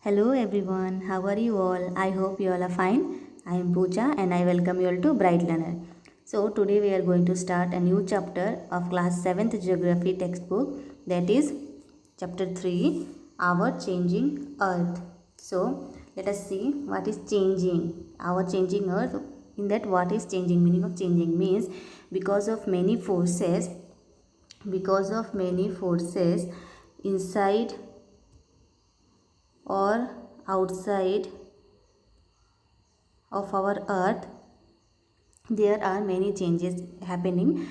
Hello everyone, how are you all? I hope you all are fine. I am Pooja and I welcome you all to Bright Learner. So today we are going to start a new chapter of class 7th geography textbook, that is chapter 3, Our Changing Earth. So let us see what is changing. Our changing earth. In that, what is changing? Meaning of changing means because of many forces inside or outside of our earth, there are many changes happening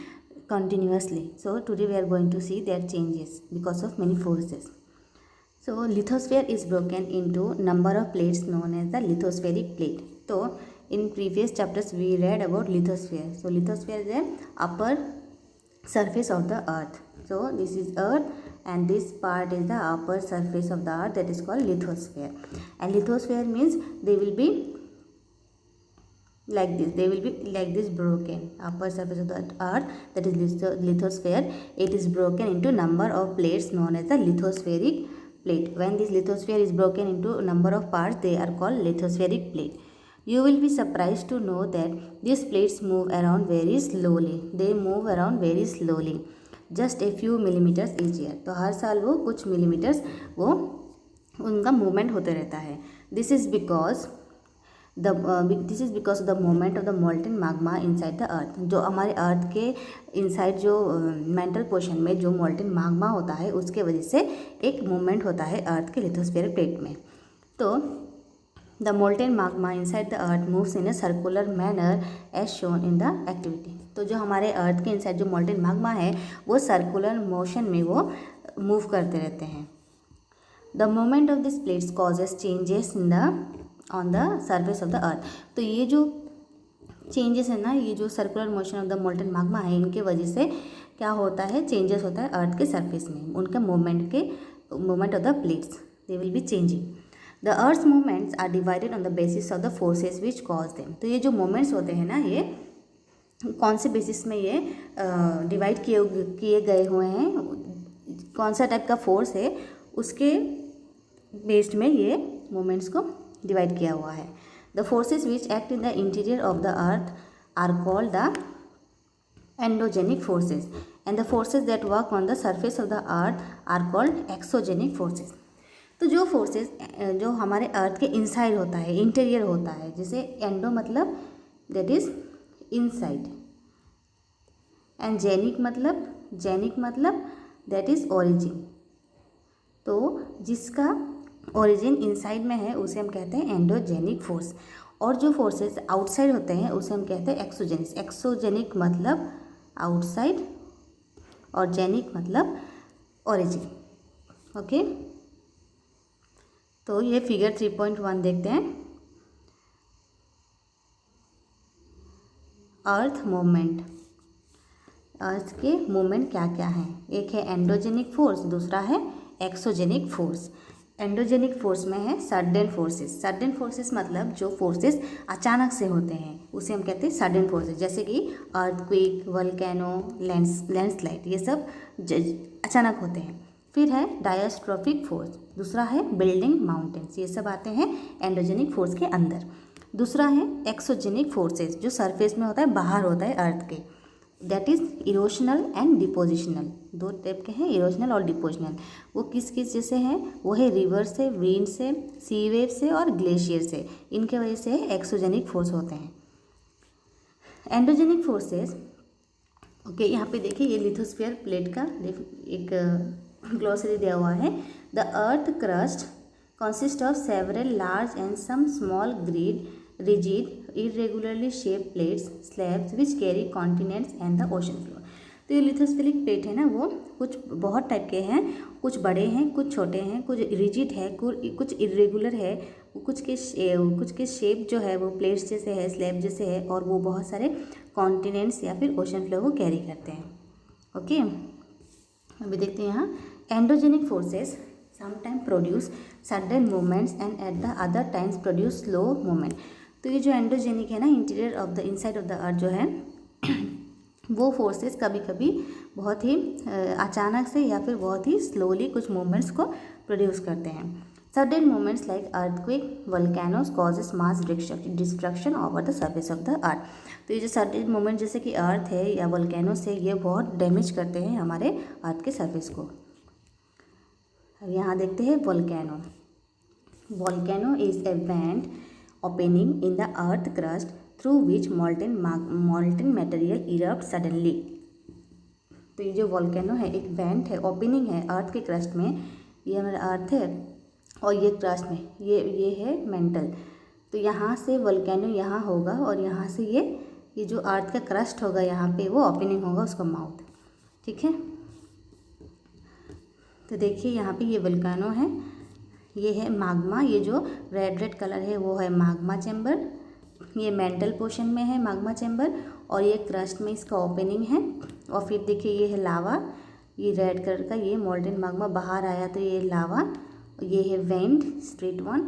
continuously. So today we are going to see their changes because of many forces. So lithosphere is broken into number of plates known as the lithospheric plate. So in previous chapters we read about lithosphere. So lithosphere is the upper surface of the earth. So this is earth and this part is the upper surface of the earth, that is called lithosphere. And lithosphere means they will be like this, broken. Upper surface of the earth, that is lithosphere, it is broken into number of plates known as the lithospheric plate. When this lithosphere is broken into number of parts, they are called lithospheric plate. You will be surprised to know that these plates move around very slowly. They move around very slowly, just a few millimeters each year. तो हर साल वो कुछ millimetres वो उनका movement होते रहता है. This is because of the moment of the molten magma inside the अर्थ. जो हमारे अर्थ के इनसाइड जो मेंटल पोर्शन में जो मोल्टेन माग्मा होता है, उसके वजह से एक मूवमेंट होता है अर्थ के लिथोस्फीयर प्लेट में. तो the molten magma inside the earth moves in a circular manner as shown in the activity. तो जो हमारे अर्थ के इनसाइड जो मोल्टेन माग्मा है वो सर्कुलर मोशन में वो मूव करते रहते हैं. The moment of this plates causes changes in the on the surface of the अर्थ. तो ये जो चेंजेस है ना, ये जो circular motion of the molten Magma है, इनके वजह से क्या होता है, चेंजेस होता है अर्थ के सरफेस में. उनके movement of the plates, they will be changing. The earth's movements are divided on the basis of the forces which cause them. तो ये जो मूवमेंट्स होते हैं ना, ये कौन से बेसिस में ये डिवाइड किए गए हुए हैं, कौन सा टाइप का फोर्स है, उसके बेस्ड में ये मूवमेंट्स को डिवाइड किया हुआ है. The forces which act in the interior of the earth are called the endogenic forces and the forces that work on the surface of the earth are called exogenic forces. तो जो forces जो हमारे अर्थ के inside होता है, interior होता है, जैसे एंडो मतलब that is inside, and genic मतलब दैट इज ओरिजिन. तो जिसका ओरिजिन इनसाइड में है उसे हम कहते हैं एंडोजेनिक फोर्स. और जो फोर्सेस आउटसाइड होते हैं उसे हम कहते हैं एक्सोजेनिक. एक्सोजेनिक मतलब आउटसाइड और जेनिक मतलब ओरिजिन. ओके, तो ये फिगर 3.1 देखते हैं. अर्थ मूवमेंट, अर्थ के मूवमेंट क्या क्या हैं. एक है एंडोजेनिक फोर्स, दूसरा है एक्सोजेनिक फोर्स. एंडोजेनिक फोर्स में है सडन फोर्सेस. सडन फोर्सेस मतलब जो फोर्सेस अचानक से होते हैं उसे हम कहते हैं सडन फोर्सेस, जैसे कि अर्थक्वेक, वोल्केनो, लैंडस्लाइड, ये सब अचानक होते हैं. फिर है डायस्ट्रोफिक फोर्स, दूसरा है बिल्डिंग माउंटेन्स, ये सब आते हैं एंडोजेनिक फोर्स के अंदर. दूसरा है एक्सोजेनिक फोर्सेस, जो सरफेस में होता है, बाहर होता है अर्थ के, दैट इज इरोशनल एंड डिपोजिशनल. दो टाइप के हैं, इरोशनल और डिपोजिशनल. वो किस जैसे हैं, वो है रिवर से, विंड से, सी वेव से और ग्लेशियर से. इनके वजह से एक्सोजेनिक फोर्स होते हैं. एंडोजेनिक फोर्सेस, ओके, यहाँ पे देखिए ये लिथोस्फीयर प्लेट का एक ग्लोसरी दिया हुआ है. The earth crust consist of several large and some small rigid irregularly shaped plates slabs which carry continents and the ocean floor. तो ये लिथोस्फेरिक प्लेट है ना, वो कुछ बहुत टाइप के हैं, कुछ बड़े हैं, कुछ छोटे हैं, कुछ रिजिड है, कुछ इरेगुलर है, कुछ के शेप जो है वो प्लेट्स जैसे है, स्लैब जैसे है, और वो बहुत सारे कॉन्टिनेंट्स या फिर ओशन फ्लोर को कैरी करते हैं. ओके, अभी देखते हैं यहाँ. Endogenic forces sometime produce sudden movements and at the other times produce slow movement. तो ये जो एंडोजेनिक है ना, interior of the inside of the अर्थ जो है, वो फोर्सेस कभी कभी बहुत ही अचानक से या फिर बहुत ही स्लोली कुछ मूवमेंट्स को प्रोड्यूस करते हैं. Certain moments like earthquake, volcanoes causes mass destruction over the surface of the earth. तो ये जो सर्टेन मोमेंट जैसे कि अर्थ है या वोल्केनोस है, ये बहुत डैमेज करते हैं हमारे अर्थ के सरफेस को। अब यहाँ देखते हैं volcano. Volcano is a went opening in the earth crust through which molten material erupt suddenly. तो ये जो वोल्केनो है एक वेंट है, ओपनिंग है अर्थ के क्रस्ट में, ये हमारा अर्थ है और ये क्रस्ट में ये है मेंटल। तो यहाँ से वोल्केनो यहाँ होगा और यहाँ से ये जो अर्थ का क्रस्ट होगा यहाँ पे वो ओपनिंग होगा उसका माउथ, ठीक है। तो देखिए यहाँ पे ये वोल्केनो है, ये है माग्मा, ये जो रेड कलर है वो है माग्मा चैम्बर, ये मेंटल पोर्शन में है माग्मा चैम्बर और ये क्रस्ट में इसका ओपनिंग है। और फिर देखिए ये है लावा, ये रेड कलर का, ये मोल्टेन माग्मा बाहर आया तो ये लावा, ये है वेंट स्ट्रेट वन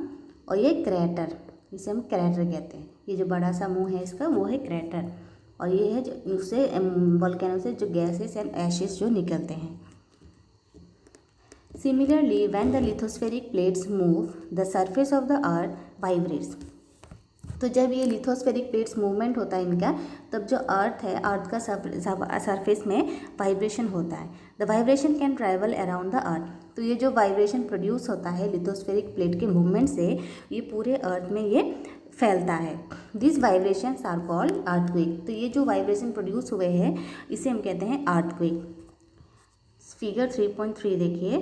और ये क्रेटर, इसे हम क्रेटर कहते हैं। ये जो बड़ा सा मुंह है इसका वो है क्रेटर और ये है जो उससे वोल्केनो से जो गैसेस एंड एशेस जो निकलते हैं। Similarly when the lithospheric plates move the surface of the earth vibrates. तो जब ये लिथोस्फेरिक प्लेट्स मूवमेंट होता है इनका, तब जो अर्थ है, अर्थ का सरफेस में वाइब्रेशन होता है। The vibration can travel around the earth. तो ये जो वाइब्रेशन प्रोड्यूस होता है लिथोस्फेरिक प्लेट के मूवमेंट से, ये पूरे अर्थ में ये फैलता है। This vibrations are called earthquake. तो ये जो वाइब्रेशन प्रोड्यूस हुए हैं इसे हम कहते हैं अर्थक्वेक। फिगर 3.3 देखिए,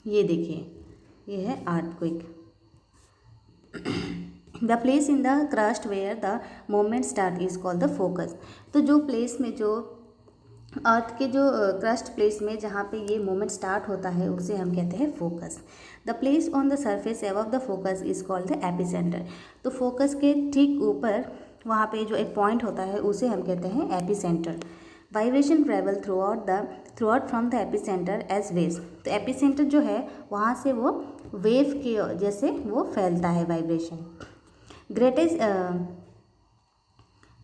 ये देखिए, ये है earthquake. The place in the crust where the moment start is called the focus. तो जो प्लेस में, जो अर्थ के जो क्रस्ट प्लेस में जहाँ पे ये मोमेंट स्टार्ट होता है उसे हम कहते हैं focus. The place on the surface above the focus is called the epicentre. तो फोकस के ठीक ऊपर वहाँ पे जो एक पॉइंट होता है उसे हम कहते हैं epicentre. Vibration travel throughout from the epicentre as waves. तो एपिसेंटर जो है वहाँ से वो वेव के जैसे वो फैलता है vibration.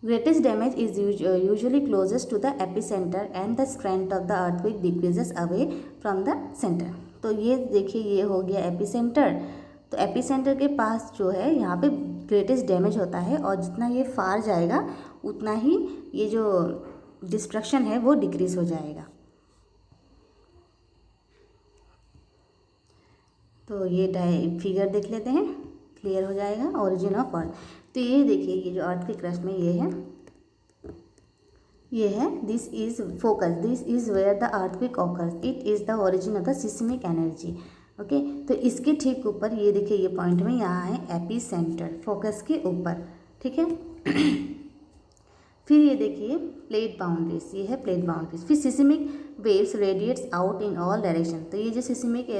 Greatest damage is usually closest to the epicenter and the strength of the earthquake decreases away from the center। तो ये देखिए, ये हो गया एपिसेंटर। तो एपिसेंटर के पास जो है यहाँ पे ग्रेटेस्ट डैमेज होता है और जितना ये फार जाएगा उतना ही ये जो डिस्ट्रक्शन है वो डिक्रीज हो जाएगा। तो ये फिगर देख लेते हैं, क्लियर हो जाएगा। ओरिजिन ऑफ अर्थ, तो ये देखिए, ये जो अर्थ के क्रस्ट में ये है this is focus, this is where the earthquake occurs, it is the origin of the seismic energy. Okay, तो इसके ठीक ऊपर ये देखिए, ये पॉइंट में यहाँ है एपिसेंटर, फोकस के ऊपर, ठीक है। फिर ये देखिए प्लेट बाउंड्रीज, ये है प्लेट बाउंड्रीज। फिर seismic waves radiates out in all direction. तो ये जो सिस्मिक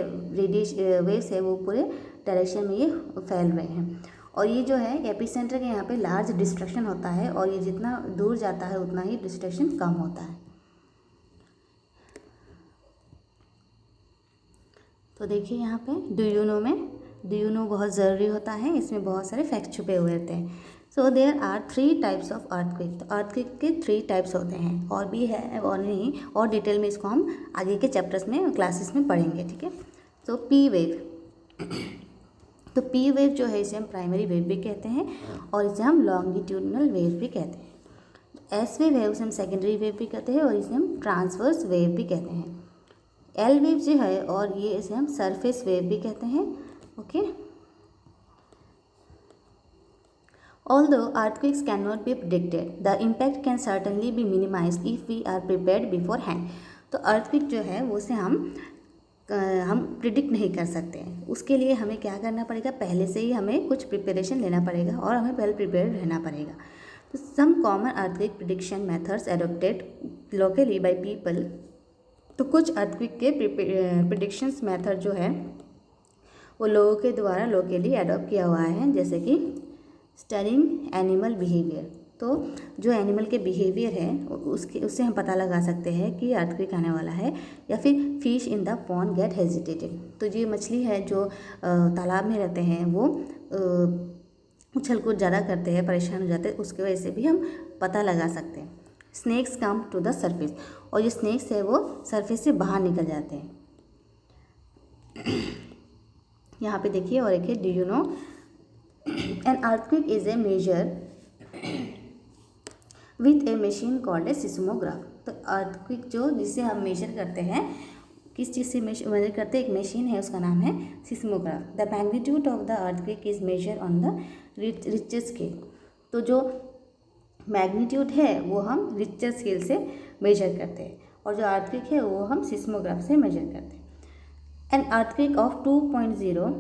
वेव्स है वो पूरे डायरेक्शन में ये फैल रहे हैं। और ये जो है एपिसेंटर के यहाँ पे लार्ज डिस्ट्रक्शन होता है और ये जितना दूर जाता है उतना ही डिस्ट्रक्शन कम होता है। तो देखिए यहाँ पे डू यू नो बहुत ज़रूरी होता है, इसमें बहुत सारे फैक्ट छुपे हुए होते हैं। So there are 3 types of earthquake. तो अर्थक्वेक के 3 टाइप्स होते हैं, और भी है और नहीं, और डिटेल में इसको हम आगे के चैप्टर्स में क्लासेस में पढ़ेंगे, ठीक है। तो पी वेव, तो पी वेव जो है इसे हम प्राइमरी वेव भी कहते हैं और इसे हम लॉन्गिट्यूडनल वेव भी कहते हैं। एस वेव है उसे हम सेकेंडरी वेव भी कहते हैं और इसे हम ट्रांसवर्स वेव भी कहते हैं। एल वेव जो है और ये इसे हम सरफेस वेव भी कहते हैं। Okay, Although earthquakes cannot be predicted, the impact can certainly be minimized if we are prepared beforehand। तो earthquake जो है वो से हम प्रिडिक्ट नहीं कर सकते हैं, उसके लिए हमें क्या करना पड़ेगा, पहले से ही हमें कुछ प्रिपरेशन लेना पड़ेगा और हमें पहले प्रिपेयर रहना पड़ेगा। तो some common earthquake prediction methods adopted locally by people. तो कुछ अर्थक्वेक के प्रिडिक्शंस मेथड जो है वो लोगों के द्वारा लोकली एडोप्ट किया हुआ है, जैसे कि स्टडिंग एनिमल बिहेवियर। तो जो एनिमल के बिहेवियर है उससे हम पता लगा सकते हैं कि अर्थक्वेक आने वाला है। या फिर fish in the pond get hesitated. तो जो मछली है जो तालाब में रहते हैं वो उछल कूद ज़्यादा करते हैं, परेशान हो जाते हैं, उसकी वजह से भी हम पता लगा सकते हैं। Snakes come to the surface, और जो स्नेक्स है वो सरफेस से बाहर निकल जाते हैं। यहाँ पे देखिए, और एक है do you know an earthquake is a measure with a machine called a seismograph. तो अर्थक्वेक जो जिसे हम मेजर करते हैं, किस चीज़ से मेजर करते हैं, एक मशीन है उसका नाम है seismograph. The magnitude of the earthquake is major on the Richter scale. तो जो मैग्नीट्यूड है वो हम रिक्टर स्केल से मेजर करते हैं, और जो अर्थक्वेक है वो हम सिस्मोग्राफ से मेजर करते हैं। एन अर्थक्वेक ऑफ 2.0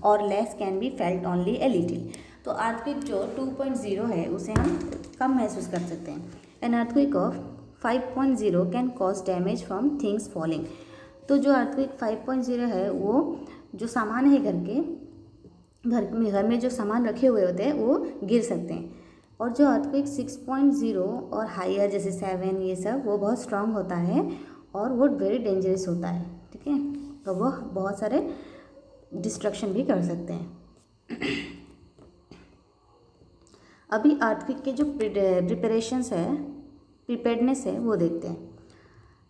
और less can be felt only a little. तो अर्थक्वेक जो 2.0 है उसे हम कम महसूस कर सकते हैं। An earthquake of 5.0 can cause damage from things falling. तो जो अर्थक्वेक 5.0 है वो जो सामान है घर में जो सामान रखे हुए होते हैं वो गिर सकते हैं। और जो अर्थक्वेक 6.0 और हायर जैसे 7 ये सब वो बहुत स्ट्रांग होता है और वो वेरी डेंजरस होता है, ठीक है। तो वो बहुत सारे डिस्ट्रक्शन भी कर सकते हैं। अभी अर्थक्वेक के जो प्रिपरेशंस है, प्रिपेयर्डनेस है, वो देखते हैं।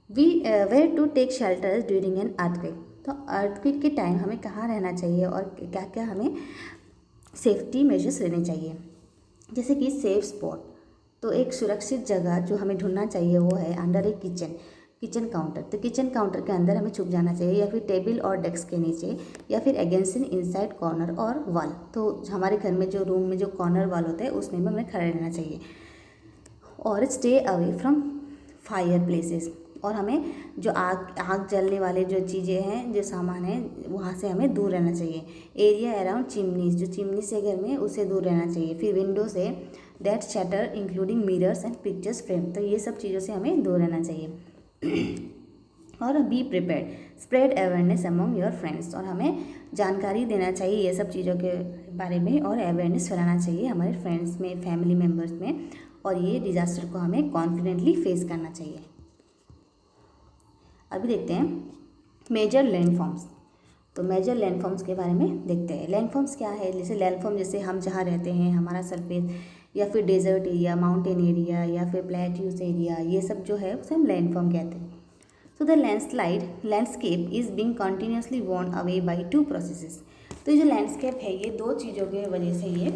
Where to take shelters during an earthquake. तो अर्थक्वेक के टाइम हमें कहाँ रहना चाहिए और क्या क्या हमें सेफ्टी मेजर्स लेने चाहिए। जैसे कि सेफ स्पॉट, तो एक सुरक्षित जगह जो हमें ढूंढना चाहिए वो है अंडर ए किचन काउंटर। तो किचन काउंटर के अंदर हमें छुप जाना चाहिए, या फिर टेबल और डेस्क के नीचे, या फिर अगेंस्ट इन इनसाइड कॉर्नर और वॉल। तो हमारे घर में जो रूम में जो कॉर्नर वॉल होता है उसमें हमें खड़े रहना चाहिए। और stay away from fire places, और हमें जो आग जलने वाले जो चीज़ें हैं, जो सामान है, वहाँ से हमें दूर रहना चाहिए। एरिया अराउंड चिमनीज, जो चिमनी से घर में उससे दूर रहना चाहिए। फिर window say that shutter including mirrors and pictures frame, तो ये सब चीज़ों से हमें दूर रहना चाहिए। और be prepared, spread awareness among your friends, और हमें जानकारी देना चाहिए ये सब चीज़ों के बारे में, और अवेयरनेस फैलाना चाहिए हमारे फ्रेंड्स में, फैमिली मेम्बर्स में, और ये डिज़ास्टर को हमें कॉन्फिडेंटली फेस करना चाहिए। अभी देखते हैं मेजर लैंडफॉर्म्स। तो मेजर लैंडफॉर्म्स के बारे में देखते हैं। लैंडफॉर्म्स क्या है, जैसे लैंडफॉर्म जैसे हम जहाँ रहते हैं, हमारा सरफेस, या फिर डेजर्ट एरिया, माउंटेन एरिया, या फिर प्लेट्यूस एरिया, ये सब जो है उसे हम लैंडफॉर्म कहते हैं। So the landscape is being continuously worn away by 2 processes. तो ये जो लैंडस्केप है ये 2 चीज़ों के वजह से ये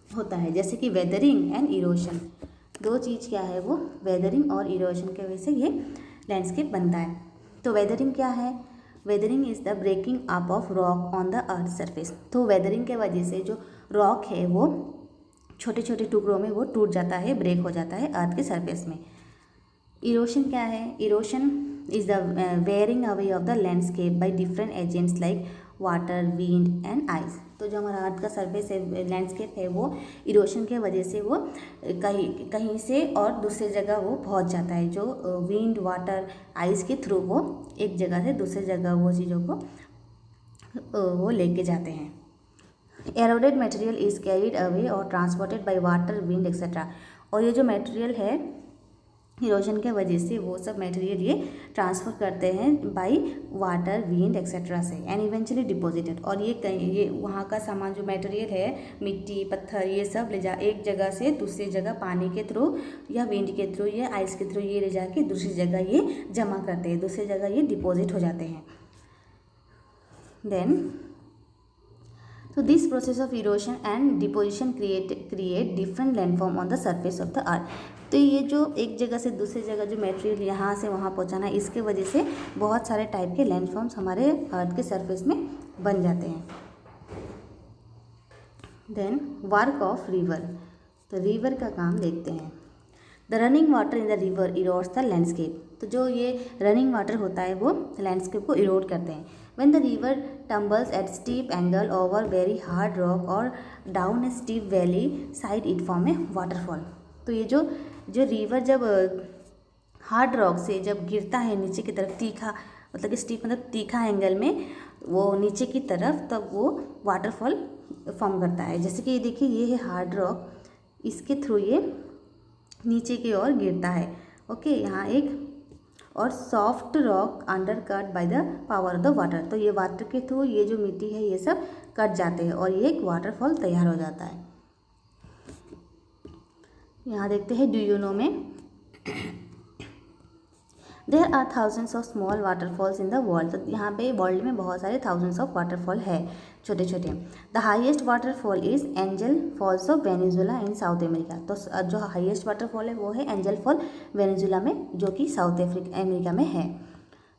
होता है, जैसे कि वेदरिंग एंड इरोशन। 2 चीज़ क्या है वो, वेदरिंग और इरोशन के वजह से ये लैंडस्केप बनता है। तो वेदरिंग क्या है, weathering is the breaking up of rock on the earth surface. तो वेदरिंग के वजह से जो रॉक है वो छोटे छोटे टुकड़ों में वो टूट जाता है, ब्रेक हो जाता है अर्थ के सरफेस में। इरोशन क्या है, erosion is the wearing away of the landscape by different agents like water, wind and ice. तो जो हमारा अर्थ का सरफेस है, लैंडस्केप है, वो इरोशन के वजह से वो कहीं से और दूसरी जगह वो पहुंच जाता है। जो विंड, वाटर, आइस के थ्रू वो एक जगह से दूसरी जगह वो चीज़ों को वो लेके जाते हैं। एरोडेड मटेरियल इज़ कैरिड अवे और transported by water, wind etcetera. और ये जो मटेरियल है इरोजन के वजह से वो सब मटेरियल ये ट्रांसफ़र करते हैं बाय वाटर, विंड एक्सेट्रा से, एंड इवेंचुअली डिपॉजिटेड। और ये वहाँ का सामान जो मटेरियल है, मिट्टी, पत्थर, ये सब ले जा एक जगह से दूसरी जगह पानी के थ्रू या विंड के थ्रू या आइस के थ्रू ये ले जाके दूसरी जगह ये जमा करते हैं, दूसरी जगह ये डिपॉजिट हो जाते हैं। Then so this process of erosion and deposition create different landform on the surface of the earth। तो ये जो एक जगह से दूसरी जगह जो मटेरियल यहाँ से वहाँ पहुँचाना है, इसके वजह से बहुत सारे टाइप के लैंडफॉर्म्स हमारे अर्थ के सरफेस में बन जाते हैं। देन वर्क ऑफ रिवर, तो रिवर का काम देखते हैं। The running water in the river erodes the landscape. तो जो ये रनिंग वाटर होता है वो लैंडस्केप को इरोड करते हैं। When the river tumbles at steep angle over very hard rock or down a steep valley side, it form a waterfall। तो ये जो रिवर जब हार्ड रॉक से जब गिरता है नीचे की तरफ, तीखा मतलब कि स्टीप मतलब तीखा एंगल में वो नीचे की तरफ, तब वो वाटरफॉल फॉर्म करता है। जैसे कि ये देखिए, ये है हार्ड रॉक, इसके थ्रू ये नीचे की ओर गिरता है। ओके, यहाँ एक और soft rock under cut by the power of the water. तो ये वाटर के थ्रू ये जो मिट्टी है ये सब कट जाते हैं और ये एक वाटरफॉल तैयार हो जाता है। यहाँ देखते हैं डू यू नो में there are thousands of small waterfalls in the world. तो यहाँ पे वर्ल्ड में बहुत सारे थाउजेंड्स ऑफ वाटरफॉल है छोटे छोटे। The highest waterfall is Angel Falls of Venezuela in South America. तो जो हाईएस्ट वाटरफॉल है वो है एंजल फॉल वेनेजुला में, जो कि साउथ अमेरिका में है।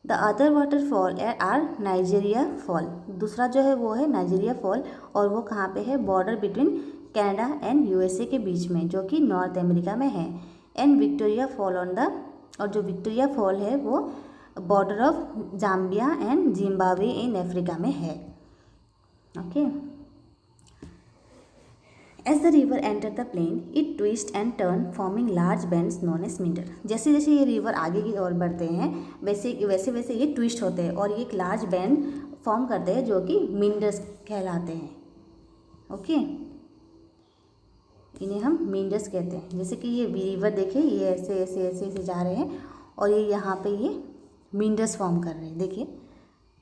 The other waterfall are Niagara fall. दूसरा जो है वो है नाइजीरिया फॉल, और वो कहाँ पे है, border between Canada and USA के बीच में, जो कि नॉर्थ अमेरिका में है। And Victoria fall on the, और जो विक्टोरिया फॉल है वो border of Zambia and Zimbabwe in Africa में है। Okay. As the river enter the plain it twist and turn forming large bends known as meander. जैसे जैसे ये river आगे की ओर बढ़ते हैं वैसे वैसे ये ट्विस्ट होते हैं और ये एक लार्ज बैंड फॉर्म करते हैं जो कि मिंडर्स कहलाते हैं। ओके, इन्हें हम मिंडर्स कहते हैं। जैसे कि ये रिवर देखिए, ये ऐसे ऐसे ऐसे ऐसे जा रहे हैं और ये यहाँ पे ये मिंडर्स फॉर्म कर रहे हैं। देखिए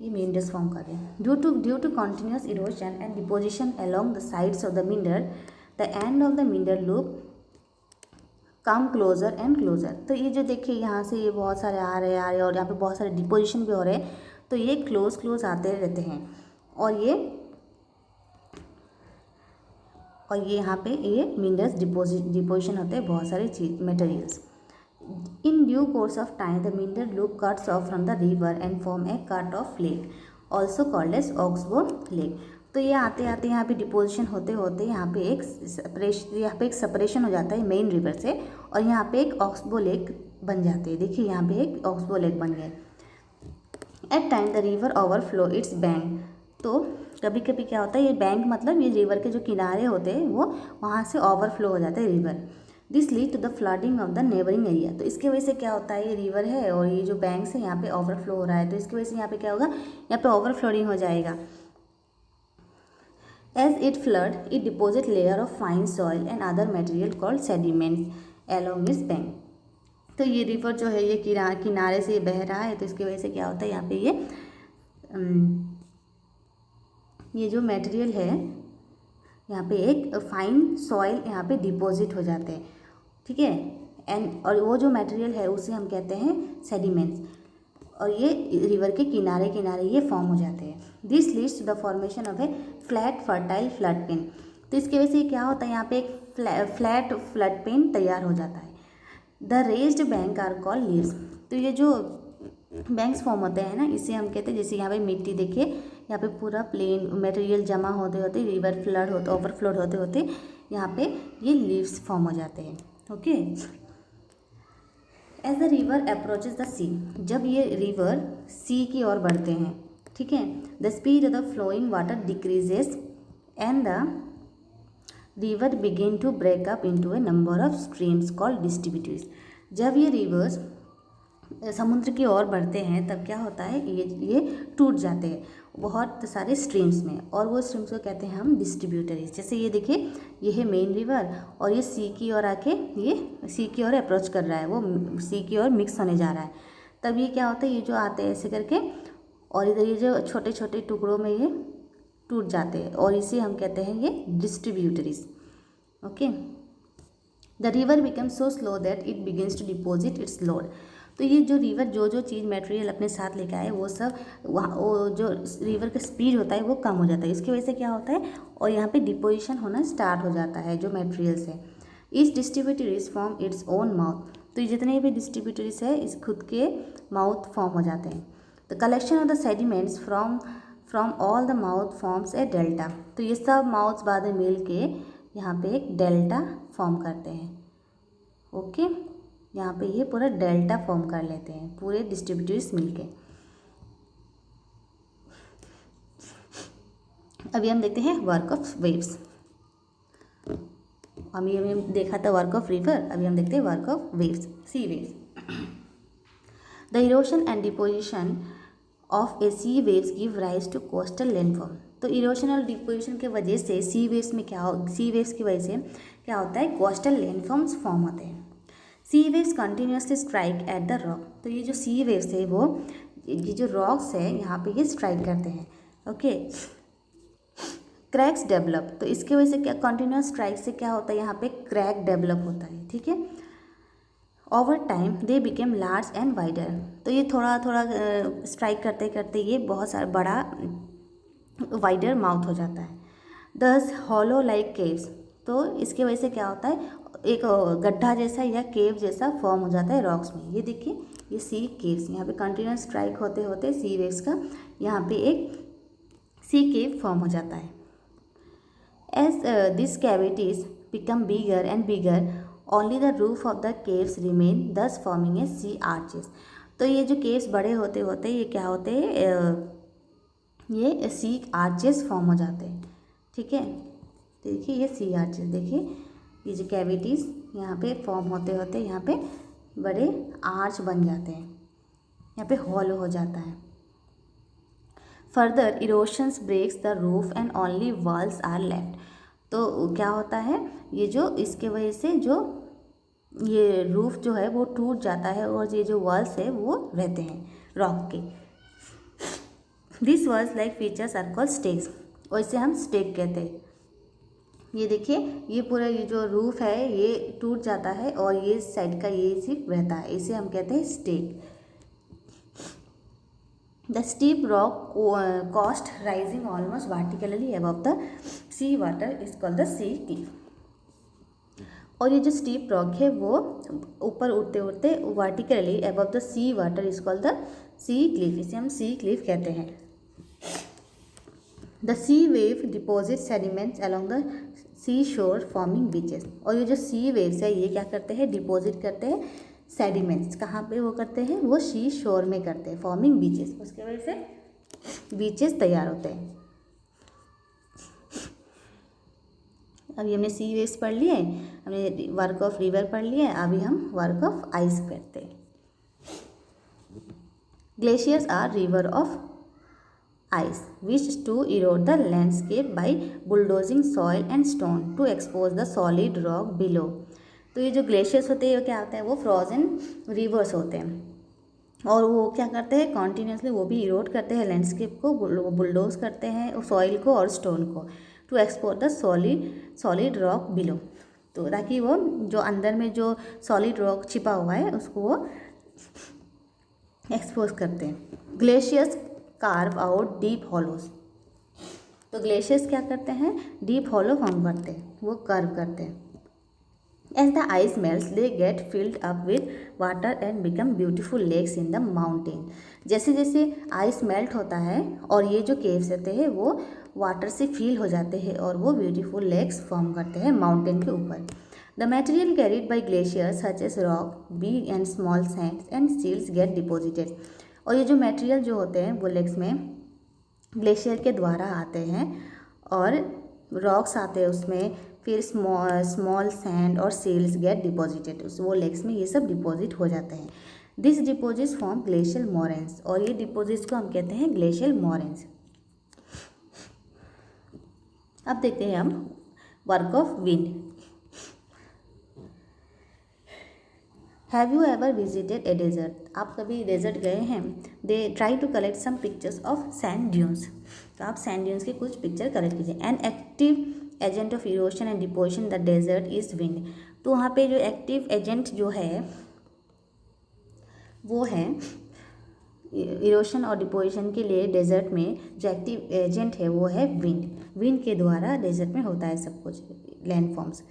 ये मिंडर्स फॉर्म कर रहे हैं। Due to continuous erosion and deposition along the sides of the meander, the end of the meander loop come closer and closer. तो ये जो देखिए यहाँ से ये बहुत सारे आ रहे हैं और यहाँ पे बहुत सारे डिपोजिशन भी हो रहे हैं, तो ये क्लोज आते रहते हैं। और ये यहाँ पे ये मिनरल्स डिपोजिशन होते हैं बहुत सारे चीज materials. In due course of time the mineral loop cuts off from the river and form a cut off lake also called as oxbow lake. तो ये आते आते यहाँ पे डिपोजिशन होते होते यहाँ पे एक सेपरेशन हो जाता है मेन रिवर से, और यहाँ पे एक ऑक्सबो लेक बन जाती है। देखिए यहाँ पे एक ऑक्सबो लेक बन गए। At time the river overflow its bank. तो कभी कभी क्या होता है, ये बैंक मतलब ये रिवर के जो किनारे होते हैं वो वहाँ से ओवरफ्लो हो जाता है river. This lead to the flooding of the neighbouring area. तो इसके वजह से क्या होता है, ये रिवर है और ये जो बैंक्स है यहाँ पे ओवरफ्लो हो रहा है, तो इसकी वजह से यहाँ पे क्या होगा, यहाँ पे ओवरफ्लोडिंग हो जाएगा। As it flood it deposit layer of fine soil and other material called sediment along its bank. तो ये रिवर जो है ये किनारे से बह रहा है, तो इसकी वजह से क्या होता है, यहाँ पे ये जो मटेरियल है यहाँ पे एक फाइन सॉइल यहाँ पे डिपॉजिट हो जाते हैं, ठीक है। एंड और वो जो मटेरियल है उसे हम कहते हैं सेडिमेंट्स, और ये रिवर के किनारे किनारे ये फॉर्म हो जाते हैं। This leads to the formation of a flat fertile flood plain. तो इसकी वजह से क्या होता है, यहाँ पे एक फ्लैट फ्लड प्लेन तैयार हो जाता है। The raised bank are called levees. तो ये जो बैंक्स फॉर्म होते हैं ना, इसे हम कहते हैं, जैसे यहाँ पे मिट्टी देखिए, यहाँ पे पूरा प्लेन मटेरियल जमा होते होते रिवर फ्लड होते ओवरफ्लोड होते होते यहाँ पे ये लीव्स फॉर्म हो जाते हैं। Okay. As the river approaches the sea. जब ये रिवर सी की ओर बढ़ते हैं, ठीक है, the speed of the flowing water decreases and the river begin to break up into a number of streams called distributaries. जब ये रिवर्स समुद्र की ओर बढ़ते हैं तब क्या होता है, ये टूट जाते हैं बहुत सारे स्ट्रीम्स में, और वो स्ट्रीम्स को कहते हैं हम डिस्ट्रीब्यूटरीज। जैसे ये देखिए, ये है मेन रिवर और ये सी की ओर आके ये सी की ओर अप्रोच कर रहा है, वो सी की ओर मिक्स होने जा रहा है। तब ये क्या होता है, ये जो आते हैं ऐसे करके और इधर ये जो छोटे छोटे टुकड़ों में ये टूट जाते हैं, और इसे हम कहते हैं ये distributaries. Okay. The river becomes so slow that it begins to deposit its load. तो ये जो रिवर जो चीज़ मटेरियल अपने साथ लेकर आए वो सब वो जो रिवर का स्पीड होता है वो कम हो जाता है। इसकी वजह से क्या होता है, और यहाँ पे डिपोजिशन होना स्टार्ट हो जाता है जो मटेरियल्स है। Each distributaries form its own mouth. तो जितने भी डिस्ट्रीब्यूटरीज है इस खुद के माउथ फॉर्म हो जाते हैं। The collection of the sediments from all the mouth forms a delta. तो ये सब माउथ्स बाद में मिल के यहाँ पे एक डेल्टा फॉर्म करते हैं। ओके, यहाँ पे ये पूरा डेल्टा फॉर्म कर लेते हैं पूरे डिस्ट्रीब्यूटरीज मिलके। अभी हम देखते हैं वर्क ऑफ वेव्स। अभी हमने देखा था वर्क ऑफ रिवर, अभी हम देखते हैं work of waves, sea waves. The erosion and deposition of a sea waves give rise to coastal landform. तो इरोशन और डिपोजिशन के वजह से सी वेव्स की वजह से क्या होता है, कोस्टल लैंडफॉर्म्स फॉर्म होते हैं। Sea waves continuously strike at the rock. तो ये जो सी वेव्स है वो ये जो रॉक्स है यहाँ पे ये स्ट्राइक करते हैं। ओके। Cracks develop. तो इसके वजह से क्या, कंटिन्यूस स्ट्राइक से क्या होता है, यहाँ पे क्रैक डेवलप होता है, ठीक है। Over time they became large and wider. तो ये थोड़ा थोड़ा स्ट्राइक करते करते ये बहुत सारा बड़ा वाइडर माउथ हो जाता है। दस हॉलो लाइक केव्स, तो इसकी वजह से क्या होता है, एक गड्ढा जैसा या केव जैसा फॉर्म हो जाता है रॉक्स में। ये देखिए, ये सी केव्स, यहाँ पे कंटिन्यूस स्ट्राइक होते होते सी वेव्स का यहाँ पे एक सी केव फॉर्म हो जाता है। As this cavities become bigger and bigger, only the roof of the caves remain, thus forming a sea arches. तो ये जो केव्स बड़े होते होते ये क्या होते हैं, ये सी आर्चेस फॉर्म हो जाते हैं। ठीक है, देखिए ये सी आर्चेस, देखिए ये जो कैविटीज़ यहाँ पे फॉर्म होते होते यहाँ पे बड़े आर्च बन जाते हैं, यहाँ पे हॉलो हो जाता है। Further erosions breaks the roof and only walls are left. तो क्या होता है, ये जो इसके वजह से जो ये रूफ जो है वो टूट जाता है और ये जो वॉल्स है वो रहते हैं रॉक के। This walls like features are called stacks, और इसे हम स्टेक कहते हैं। ये देखिए, ये पूरा ये जो रूफ है ये टूट जाता है और ये साइड का ये सिर्फ रहता है, इसे हम कहते हैं stack. The steep rock coast rising almost vertically above the sea water is called the sea cliff. और ये जो स्टीप रॉक है वो ऊपर उड़ते उड़ते vertically above the sea water is called the sea cliff, इसे हम सी क्लिफ कहते हैं। The sea wave deposit sediments along the sea shore forming beaches. और ये जो सी वेव्स है ये क्या करते हैं, डिपोजिट करते हैं सेडिमेंट्स, कहाँ पे वो करते हैं, वो सी शोर में करते हैं फॉर्मिंग बीचेस, उसके वजह से बीचेस तैयार होते हैं। अभी हमने सी वेव्स पढ़ लिए, हमने वर्क ऑफ रिवर पढ़ लिए, अभी हम वर्क ऑफ आइस करते हैं। Glaciers are river of ice which to erode the landscape by bulldozing soil and stone to expose the solid rock below। तो ये जो ग्लेशियर्स होते हैं वो क्या होता है, वो फ्रोजन रिवर्स होते हैं और वो क्या करते हैं कॉन्टीन्यूसली वो भी इरोड करते हैं लैंडस्केप को, बुलडोज करते हैं सॉइल को और स्टोन को, to expose the solid rock below. तो ताकि वो जो अंदर में जो सॉलिड रॉक छिपा हुआ है उसको वो एक्सपोज करते हैं। Glaciers carve out deep hollows. तो ग्लेशियर्स क्या करते हैं, डीप हॉलो फॉर्म करते हैं, वो कर्व करते हैं। As the ice melts they get filled up with water and become beautiful lakes in the mountain. जैसे जैसे आइस मेल्ट होता है और ये जो केव्स रहते हैं वो वाटर से फिल हो जाते हैं और वो ब्यूटीफुल लेक्स फॉर्म करते हैं माउंटेन के ऊपर। The material carried by glaciers such as rock, big and small sands and silts get deposited. और ये जो मटेरियल जो होते हैं वो लेक्स में ग्लेशियर के द्वारा आते हैं और रॉक्स आते हैं उसमें, फिर स्मॉल सैंड और सील्स गेट डिपॉजिटेड, वो लेक्स में ये सब डिपॉजिट हो जाते हैं। This deposits form glacial moraines, और ये डिपॉजिट्स को हम कहते हैं ग्लेशियल मोरेन्स। अब देखते हैं हम work of wind. Have you ever visited a desert? आप कभी डेजर्ट गए हैं? They try to collect some pictures of sand dunes. तो आप सैंड ड्यून्स की कुछ पिक्चर कलेक्ट कीजिए। An active agent of erosion and deposition the desert is wind. तो वहाँ पे जो एक्टिव एजेंट जो है वो है इरोशन और डिपोजिशन के लिए डेजर्ट में जो एक्टिव एजेंट है वो है विंड। विंड के द्वारा डेजर्ट में होता है सब कुछ, land forms.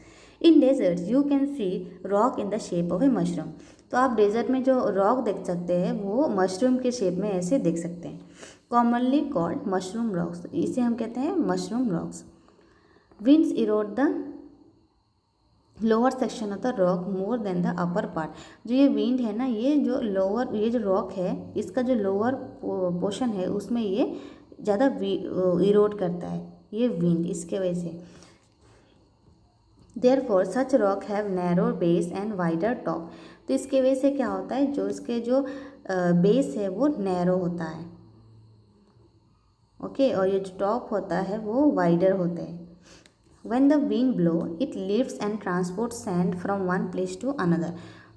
In desert you can see rock in the shape of a mushroom. तो आप डेजर्ट में जो रॉक देख सकते हैं वो मशरूम के शेप में ऐसे देख सकते हैं। कॉमनली कॉल्ड मशरूम रॉक्स, इसे हम कहते हैं mushroom rocks. Winds Erode the lower section of the rock more than the upper part. जो ये विंड है ना, ये जो लोअर, ये जो रॉक है इसका जो लोअर पोर्शन है उसमें ये ज़्यादा इरोड करता है ये विंड, इसके वजह से। Therefore such rock have narrow base and wider top। तो इसके वजह से क्या होता है, जो इसके जो बेस है वो नैरो होता है, ओके, और ये जो टॉप होता है वो वाइडर होते हैं। When the wind blow it lifts and transports sand from one place to another।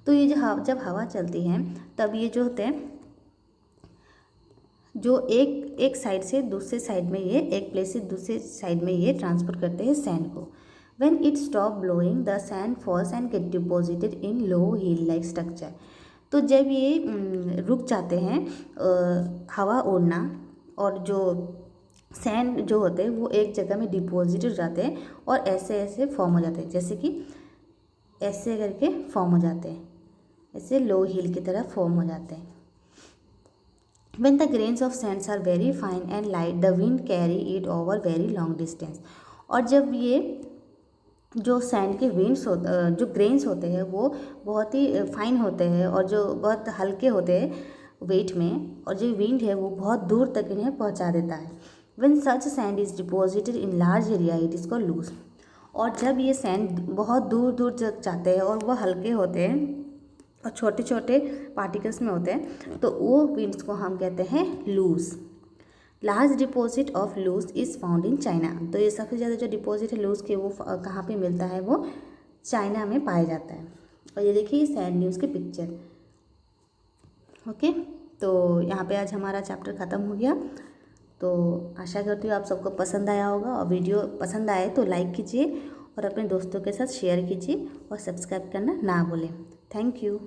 तो ये जब हवा चलती है तब ये जो होते हैं जो एक साइड से दूसरे साइड में, ये एक प्लेस से दूसरे साइड में ये ट्रांसपोर्ट करते हैं सैंड को। When it stop blowing, the sand falls and get deposited in low hill like structure. तो जब ये रुक जाते हैं हवा उड़ना, और जो सैंड जो होते हैं वो एक जगह में डिपॉजिट हो जाते हैं और ऐसे ऐसे फॉर्म हो जाते हैं, जैसे कि ऐसे करके फॉर्म हो जाते हैं, ऐसे लो हिल की तरह फॉर्म हो जाते हैं. When the grains of sands are very fine and light, the wind carry it over very long distance. और जब ये जो सैंड के जो ग्रेन्स होते हैं वो बहुत ही फाइन होते हैं और जो बहुत हल्के होते हैं वेट में, और जो विंड है वो बहुत दूर तक इन्हें पहुंचा देता है. When such sand is deposited in large area, it is called loose. और जब ये सैंड बहुत दूर दूर तक जाते हैं और वह हल्के होते हैं और छोटे छोटे पार्टिकल्स में होते हैं, तो वो विंड्स को हम कहते हैं loess. Large deposit of loess is found in China. तो ये सबसे ज़्यादा जो डिपॉजिट है लूज के वो कहाँ पे मिलता है, वो चाइना में पाया जाता है. और ये देखिए सैंड न्यूज़ की पिक्चर. ओके, तो यहाँ पे आज हमारा चैप्टर ख़त्म हो गया. तो आशा करती हूँ आप सबको पसंद आया होगा, और वीडियो पसंद आए तो लाइक कीजिए और अपने दोस्तों के साथ शेयर कीजिए और सब्सक्राइब करना ना भूलें. Thank you.